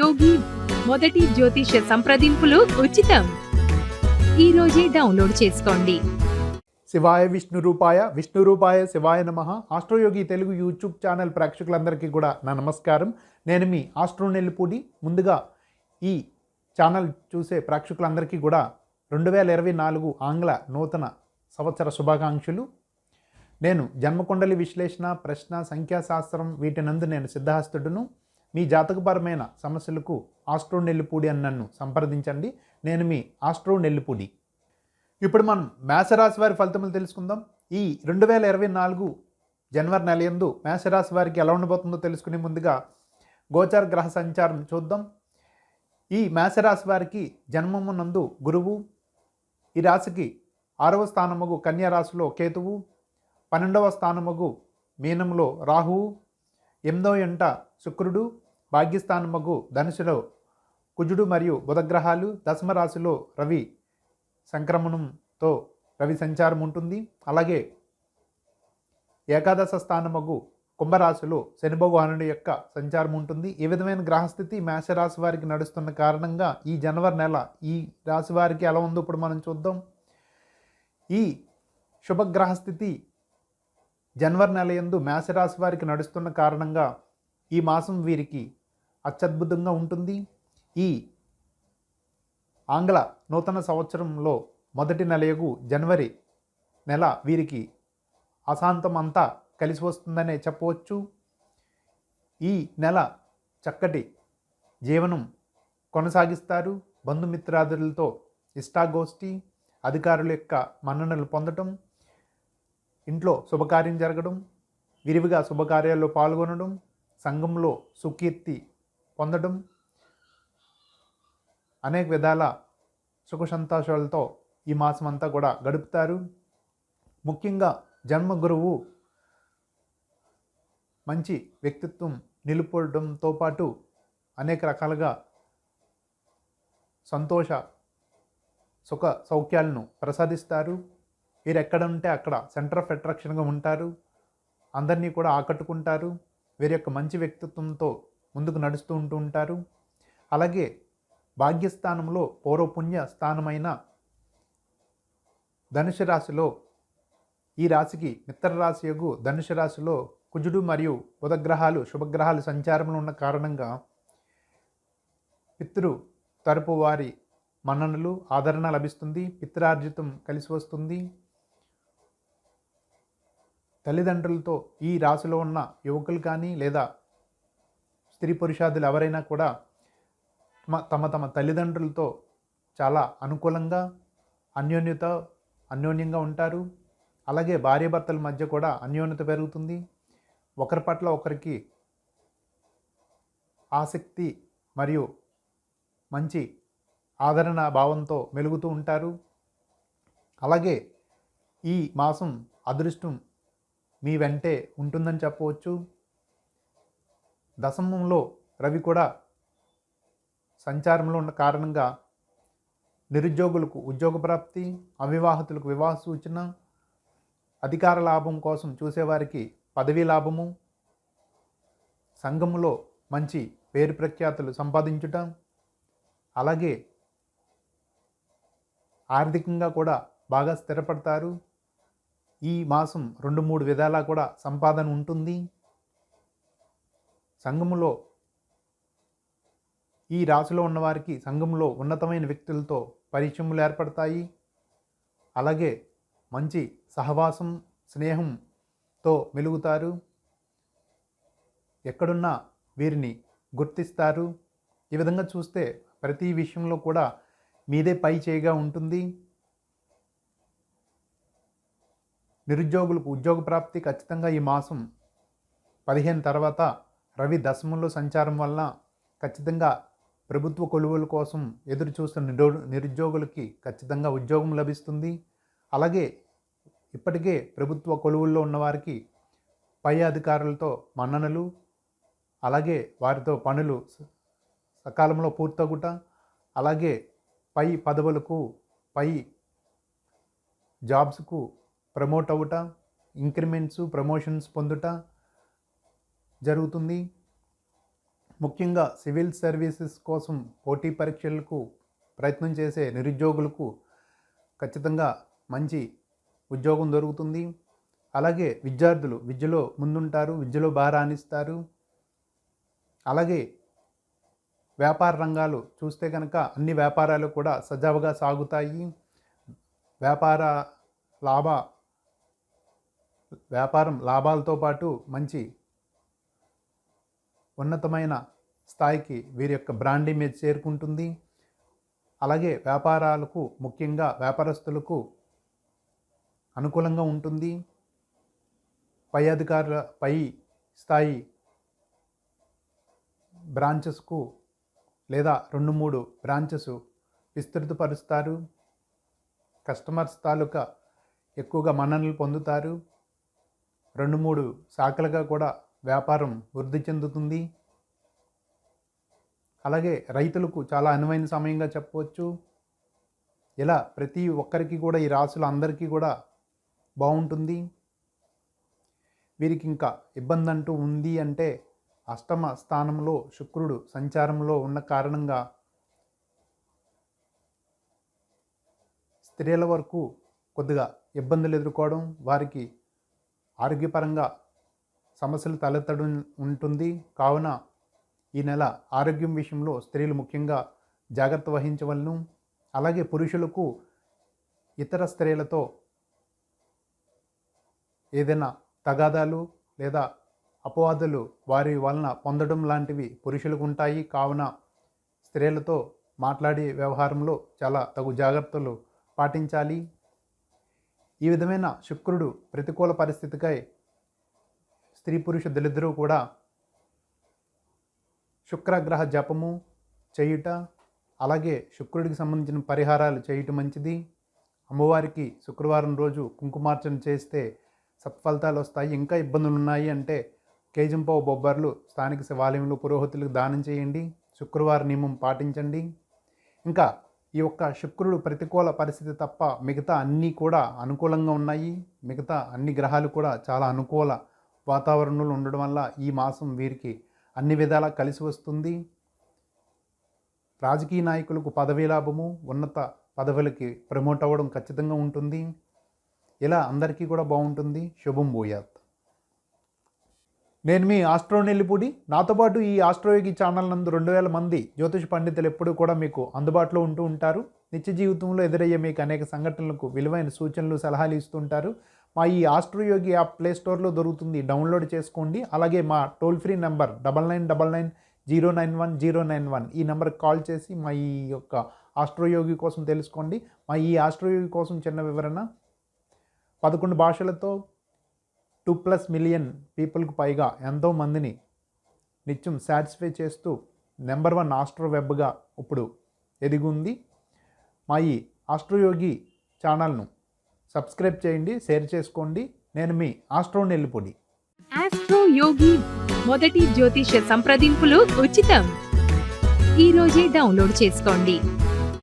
యోగి మొదటి జ్యోతిష సంప్రదింపులు ఉచితం. ఈ రోజే డౌన్లోడ్ చేసుకోండి. శివాయ విష్ణు రూపాయ శివాయ నమః. ఆస్ట్రోయోగి తెలుగు యూట్యూబ్ ఛానల్ ప్రేక్షకులందరికీ కూడా నా నమస్కారం. నేను మీ ఆస్ట్రో నెల్లిపూడి. ముందుగా ఈ ఛానల్ చూసే ప్రేక్షకులందరికీ కూడా 2024 ఆంగ్ల నూతన సంవత్సర శుభాకాంక్షలు. నేను జన్మకుండలి విశ్లేషణ, ప్రశ్న, సంఖ్యాశాస్త్రం వీటినందు నేను సిద్ధహస్తుడును. మీ జాతకపరమైన సమస్యలకు ఆస్ట్రో నెల్లిపూడి అని నన్ను సంప్రదించండి. నేను మీ ఆస్ట్రో నెల్లిపూడి. ఇప్పుడు మనం మేషరాశి వారి ఫలితములు తెలుసుకుందాం. ఈ 2024 జనవరి నెల యందు మేషరాశి వారికి ఎలా ఉండబోతుందో తెలుసుకునే ముందుగా గోచార గ్రహ సంచారం చూద్దాం. ఈ మేషరాశి వారికి జన్మమునందు గురువు, ఈ రాశికి 6వ స్థానముగు కన్యా రాశిలో కేతువు, 12వ స్థానముగు మీనంలో రాహువు, 8వ ఎంట శుక్రుడు, భాగ్యస్థానముగు ధనుసులో కుజుడు మరియు బుధగ్రహాలు, దశమ రాశిలో రవి సంక్రమణంతో రవి సంచారం ఉంటుంది. అలాగే ఏకాదశ స్థానముగు కుంభరాశిలో శని భగవానుడి యొక్క సంచారం ఉంటుంది. ఈ విధమైన గ్రహస్థితి మేషరాశి వారికి నడుస్తున్న కారణంగా ఈ జనవరి నెల ఈ రాశి వారికి ఎలా ఉందో ఇప్పుడు మనం చూద్దాం. ఈ శుభగ్రహస్థితి జనవరి నెల యందు మేషరాశి వారికి నడుస్తున్న కారణంగా ఈ మాసం వీరికి అత్యద్భుతంగా ఉంటుంది. ఈ ఆంగ్ల నూతన సంవత్సరంలో మొదటి నెలయగు జనవరి నెల వీరికి అశాంతం అంతా కలిసి వస్తుందనే చెప్పవచ్చు. ఈ నెల చక్కటి జీవనం కొనసాగిస్తారు. బంధుమిత్రాదులతో ఇష్టాగోష్ఠి, అధికారుల యొక్క మన్ననలు పొందటం, ఇంట్లో శుభకార్యం జరగడం, విరివిగా శుభకార్యాల్లో పాల్గొనడం, సంఘంలో సుకీర్తి పొందడం, అనేక విధాల సుఖ సంతోషాలతో ఈ మాసం అంతా కూడా గడుపుతారు. ముఖ్యంగా జన్మ గురువు మంచి వ్యక్తిత్వం నిలుపడంతో పాటు అనేక రకాలుగా సంతోష సుఖ సౌఖ్యాలను ప్రసాదిస్తారు. వీరు ఎక్కడ ఉంటే అక్కడ సెంటర్ ఆఫ్ అట్రాక్షన్గా ఉంటారు. అందరినీ కూడా ఆకట్టుకుంటారు. వీరి యొక్క మంచి వ్యక్తిత్వంతో ముందుకు నడుస్తూ ఉంటారు. అలాగే భాగ్యస్థానంలో పూర్వపుణ్య స్థానమైన ధనుసు రాశిలో, ఈ రాశికి మిత్ర రాశి యొగు ధనుసు రాశిలో కుజుడు మరియు బుధగ్రహాలు శుభగ్రహాలు సంచారంలో ఉన్న కారణంగా పితృ తరపు వారి మన్ననలు, ఆదరణ లభిస్తుంది. పిత్రార్జితం కలిసి వస్తుంది. తల్లిదండ్రులతో ఈ రాశిలో ఉన్న యువకులు కానీ లేదా స్త్రీ పురుషాదులు ఎవరైనా కూడా తమ తల్లిదండ్రులతో చాలా అనుకూలంగా అన్యోన్యంగా ఉంటారు. అలాగే భార్యాభర్తల మధ్య కూడా అన్యోన్యత పెరుగుతుంది. ఒకరి పట్ల ఒకరికి ఆసక్తి మరియు మంచి ఆదరణ భావంతో మెలుగుతూ ఉంటారు. అలాగే ఈ మాసం అదృష్టం మీ వెంటే ఉంటుందని చెప్పవచ్చు. దశమంలో రవి కూడా సంచారంలో ఉన్న కారణంగా నిరుద్యోగులకు ఉద్యోగ ప్రాప్తి, అవివాహితులకు వివాహ సూచన, అధికార లాభం కోసం చూసేవారికి పదవీ లాభము, సంఘములో మంచి పేరు ప్రఖ్యాతులు సంపాదించుట, అలాగే ఆర్థికంగా కూడా బాగా స్థిరపడతారు. ఈ మాసం 2-3 విధాలా కూడా సంపాదన ఉంటుంది. సంఘములో ఈ రాశిలో ఉన్నవారికి సంఘంలో ఉన్నతమైన వ్యక్తులతో పరిచయములు ఏర్పడతాయి. అలాగే మంచి సహవాసం, స్నేహంతో మెలుగుతారు. ఎక్కడున్నా వీరిని గుర్తిస్తారు. ఈ విధంగా చూస్తే ప్రతి విషయంలో కూడా మీదే పై చేయిగా ఉంటుంది. నిరుద్యోగులకు ఉద్యోగ ప్రాప్తి ఖచ్చితంగా ఈ మాసం 15 తర్వాత రవి దశమంలో సంచారం వలన ఖచ్చితంగా ప్రభుత్వ కొలువుల కోసం ఎదురు చూస్తున్న నిరుద్యోగులకి ఖచ్చితంగా ఉద్యోగం లభిస్తుంది. అలాగే ఇప్పటికే ప్రభుత్వ కొలువుల్లో ఉన్నవారికి పై అధికారులతో మన్ననలు, అలాగే వారితో పనులు సకాలంలో పూర్తగుట, అలాగే పై పదవులకు, పై జాబ్స్కు ప్రమోట్ అవుట, ఇంక్రిమెంట్స్, ప్రమోషన్స్ పొందుట జరుగుతుంది. ముఖ్యంగా సివిల్ సర్వీసెస్ కోసం పోటీ పరీక్షలకు ప్రయత్నం చేసే నిరుద్యోగులకు ఖచ్చితంగా మంచి ఉద్యోగం దొరుకుతుంది. అలాగే విద్యార్థులు విద్యలో ముందుంటారు, విద్యలో బాగా రాణిస్తారు. అలాగే వ్యాపార రంగాలు చూస్తే కనుక అన్ని వ్యాపారాలు కూడా సజావుగా సాగుతాయి. వ్యాపారం లాభాలతో పాటు మంచి ఉన్నతమైన స్థాయికి వీరి యొక్క బ్రాండ్ ఇమేజ్ చేరుకుంటుంది. అలాగే వ్యాపారాలకు ముఖ్యంగా వ్యాపారస్తులకు అనుకూలంగా ఉంటుంది. పై స్థాయి బ్రాంచెస్కు లేదా 2-3 బ్రాంచెస్ విస్తృతపరుస్తారు. కస్టమర్స్ తాలూకా ఎక్కువగా మన్ననలు పొందుతారు. 2-3 శాఖలుగా కూడా వ్యాపారం వృద్ధి చెందుతుంది. అలాగే రైతులకు చాలా అనువైన సమయంగా చెప్పవచ్చు. ఇలా ప్రతి ఒక్కరికి కూడా ఈ రాశులు అందరికీ కూడా బాగుంటుంది. వీరికి ఇంకా ఇబ్బంది అంటూ ఉంది అంటే అష్టమ స్థానంలో శుక్రుడు సంచారంలో ఉన్న కారణంగా స్త్రీల వరకు కొద్దిగా ఇబ్బందులు ఎదుర్కోవడం, వారికి ఆరోగ్యపరంగా సమస్యలు తలెత్తడం ఉంటుంది. కావున ఈ నెల ఆరోగ్యం విషయంలో స్త్రీలు ముఖ్యంగా జాగ్రత్త వహించవలను. అలాగే పురుషులకు ఇతర స్త్రీలతో ఏదైనా తగాదాలు లేదా అపవాదులు వారి వలన పొందడం లాంటివి పురుషులకు ఉంటాయి. కావున స్త్రీలతో మాట్లాడే వ్యవహారంలో చాలా తగు జాగ్రత్తలు పాటించాలి. ఈ విధమైన శుక్రుడు ప్రతికూల పరిస్థితికై స్త్రీ పురుషులిద్దరూ కూడా శుక్రగ్రహ జపము చేయుట, అలాగే శుక్రుడికి సంబంధించిన పరిహారాలు చేయటం మంచిది. అమ్మవారికి శుక్రవారం రోజు కుంకుమార్చన చేస్తే సత్ఫలితాలు వస్తాయి. ఇంకా ఇబ్బందులు ఉన్నాయి అంటే కేజంపావు బొబ్బర్లు స్థానిక శివాలయంలో పురోహితులకు దానం చేయండి. శుక్రవారం నియమం పాటించండి. ఇంకా ఈ యొక్క శుక్రుడు ప్రతికూల పరిస్థితి తప్ప మిగతా అన్నీ కూడా అనుకూలంగా ఉన్నాయి. మిగతా అన్ని గ్రహాలు కూడా చాలా అనుకూల వాతావరణంలో ఉండడం వల్ల ఈ మాసం వీరికి అన్ని విధాలా కలిసి వస్తుంది. రాజకీయ నాయకులకు పదవీ లాభము, ఉన్నత పదవులకి ప్రమోట్ అవ్వడం ఖచ్చితంగా ఉంటుంది. ఇలా అందరికీ కూడా బాగుంటుంది. శుభం భూయాత్. నేను మీ ఆస్ట్రో నెల్లిపూడి. నాతో పాటు ఈ ఆస్ట్రోయోగి ఛానల్ నందు 2000 మంది జ్యోతిష పండితులు ఎప్పుడూ కూడా మీకు అందుబాటులో ఉంటూ ఉంటారు. నిత్య జీవితంలో ఎదురయ్యే మీకు అనేక సంఘటనలకు విలువైన సూచనలు, సలహాలు ఇస్తుంటారు. మా ఈ ఆస్ట్రోయోగి యాప్ ప్లే స్టోర్లో దొరుకుతుంది, డౌన్లోడ్ చేసుకోండి. అలాగే మా టోల్ ఫ్రీ నెంబర్ 9999091091 ఈ నెంబర్కి కాల్ చేసి మా ఈ యొక్క ఆస్ట్రోయోగి కోసం తెలుసుకోండి. మా ఈ ఆస్ట్రోయోగి కోసం చిన్న వివరణ: 11 భాషలతో 2+ మిలియన్ పీపుల్కి పైగా ఎంతో మందిని నిత్యం సాటిస్ఫై చేస్తూ నెంబర్ 1 ఆస్ట్రో వెబ్గా ఇప్పుడు ఎదిగి ఉంది. మా ఈ ఆస్ట్రోయోగి ఛానల్ను సబ్స్క్రైబ్ చేయండి, షేర్ చేసుకోండి. నేను మీ ఆస్ట్రో నెల్లిపూడి. ఆస్ట్రో యోగి మొదటి జ్యోతిష సంప్రదింపులు ఉచితం. ఈ రోజే డౌన్లోడ్ చేసుకోండి.